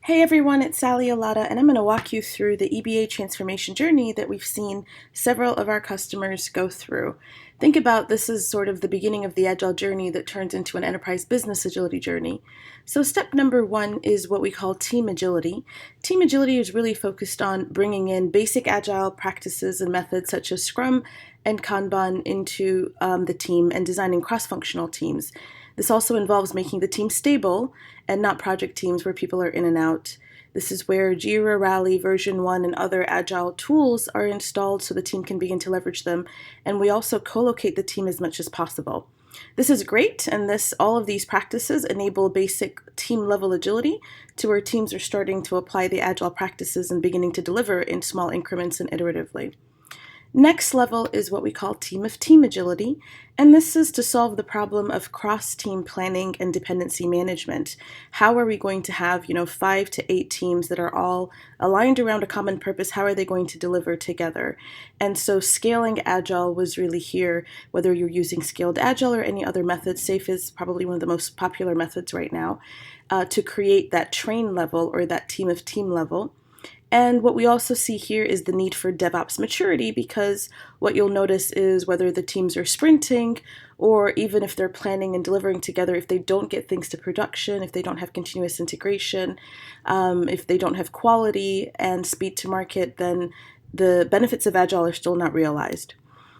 Hey everyone, it's Sally Alata, and I'm going to walk you through the EBA transformation journey that we've seen several of our customers go through. Think about this as sort of the beginning of the agile journey that turns into an enterprise business agility journey. So, step number one is what we call team agility. Team agility is really focused on bringing in basic agile practices and methods such as Scrum and Kanban into the team and designing cross functional teams. This also involves making the team stable and not project teams where people are in and out. This is where Jira, Rally, version 1, and other agile tools are installed so the team can begin to leverage them. And we also co-locate the team as much as possible. This is great, and all of these practices enable basic team level agility to where teams are starting to apply the agile practices and beginning to deliver in small increments and iteratively. Next level is what we call team of team agility, and this is to solve the problem of cross-team planning and dependency management. How are we going to have, 5 to 8 teams that are all aligned around a common purpose? How are they going to deliver together? And so scaling agile was really here, whether you're using scaled agile or any other method. SAFe is probably one of the most popular methods right now, to create that train level or that team of team level. And what we also see here is the need for DevOps maturity, because what you'll notice is whether the teams are sprinting or even if they're planning and delivering together, if they don't get things to production, if they don't have continuous integration, if they don't have quality and speed to market, then the benefits of Agile are still not realized.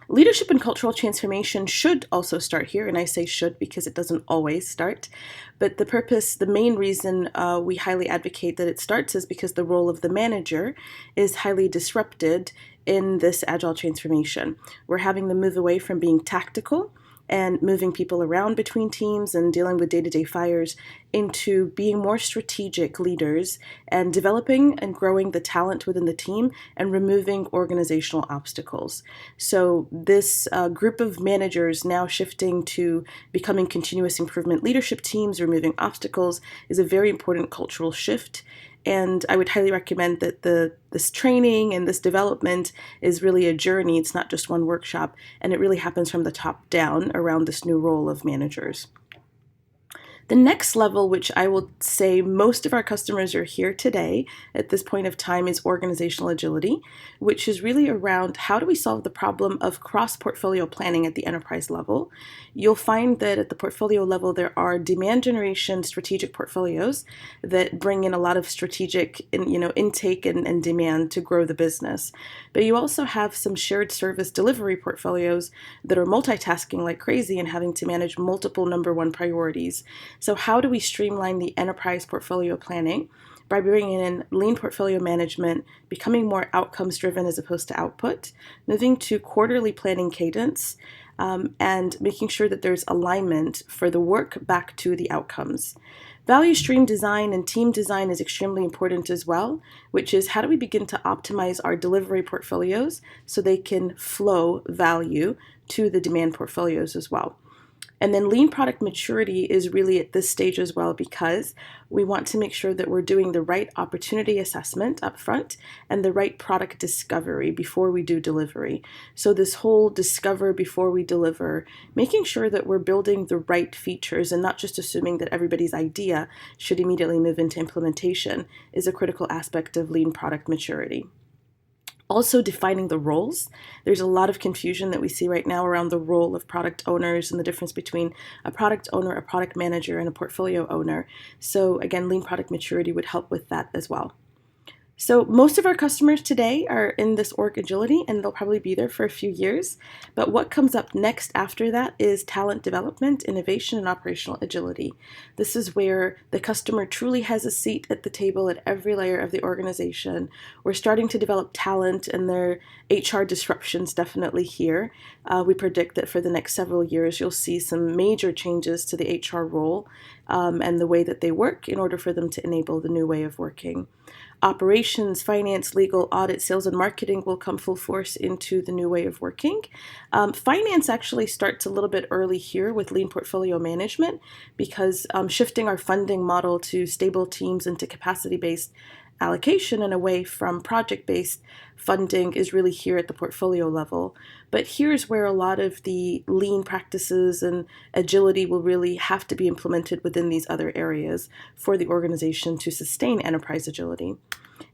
Leadership and cultural transformation should also start here, and I say should because it doesn't always start. But the main reason we highly advocate that it starts is because the role of the manager is highly disrupted in this agile transformation. We're having them move away from being tactical and moving people around between teams and dealing with day-to-day fires into being more strategic leaders and developing and growing the talent within the team and removing organizational obstacles. So this group of managers now shifting to becoming continuous improvement leadership teams, removing obstacles, is a very important cultural shift. And I would highly recommend that this training and this development is really a journey. It's not just one workshop, and it really happens from the top down around this new role of managers. The next level, which I will say most of our customers are here today at this point of time, is organizational agility, which is really around how do we solve the problem of cross-portfolio planning at the enterprise level. You'll find that at the portfolio level, there are demand generation strategic portfolios that bring in a lot of strategic intake and demand to grow the business. But you also have some shared service delivery portfolios that are multitasking like crazy and having to manage multiple number one priorities. So how do we streamline the enterprise portfolio planning? By bringing in lean portfolio management, becoming more outcomes driven as opposed to output, moving to quarterly planning cadence, and making sure that there's alignment for the work back to the outcomes. Value stream design and team design is extremely important as well, which is how do we begin to optimize our delivery portfolios so they can flow value to the demand portfolios as well. And then lean product maturity is really at this stage as well, because we want to make sure that we're doing the right opportunity assessment up front and the right product discovery before we do delivery. So this whole discover before we deliver, making sure that we're building the right features and not just assuming that everybody's idea should immediately move into implementation, is a critical aspect of lean product maturity. Also defining the roles. There's a lot of confusion that we see right now around the role of product owners and the difference between a product owner, a product manager, and a portfolio owner. So again, lean product maturity would help with that as well. So most of our customers today are in this org agility, and they'll probably be there for a few years. But what comes up next after that is talent development, innovation, and operational agility. This is where the customer truly has a seat at the table at every layer of the organization. We're starting to develop talent, and their HR disruptions definitely here. We predict that for the next several years, you'll see some major changes to the HR role and the way that they work in order for them to enable the new way of working. Operations, finance, legal, audit, sales, and marketing will come full force into the new way of working. Finance actually starts a little bit early here with lean portfolio management, because shifting our funding model to stable teams into capacity-based allocation and away from project-based funding is really here at the portfolio level. But here's where a lot of the lean practices and agility will really have to be implemented within these other areas for the organization to sustain enterprise agility.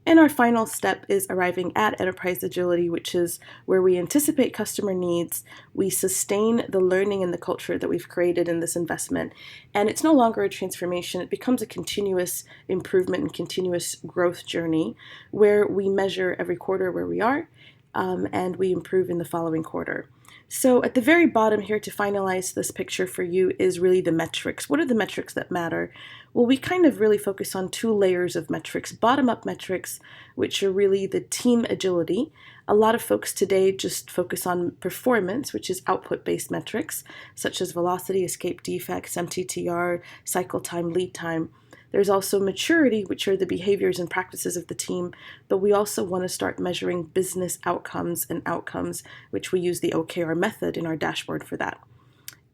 And our final step is arriving at enterprise agility, which is where we anticipate customer needs, we sustain the learning and the culture that we've created in this investment, and it's no longer a transformation, it becomes a continuous improvement and continuous growth journey where we measure every quarter where we are, and we improve in the following quarter. So at the very bottom here to finalize this picture for you is really the metrics. What are the metrics that matter? Well, we kind of really focus on two layers of metrics. Bottom-up metrics, which are really the team agility. A lot of folks today just focus on performance, which is output-based metrics, such as velocity, escape defects, MTTR, cycle time, lead time. There's also maturity, which are the behaviors and practices of the team, but we also want to start measuring business outcomes and outcomes, which we use the OKR method in our dashboard for that.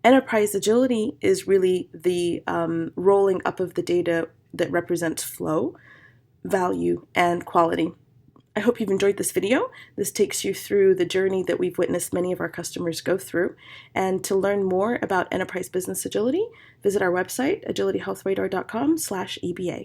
Enterprise agility is really the rolling up of the data that represents flow, value, and quality. I hope you've enjoyed this video. This takes you through the journey that we've witnessed many of our customers go through. And to learn more about enterprise business agility, visit our website, agilityhealthradar.com/EBA.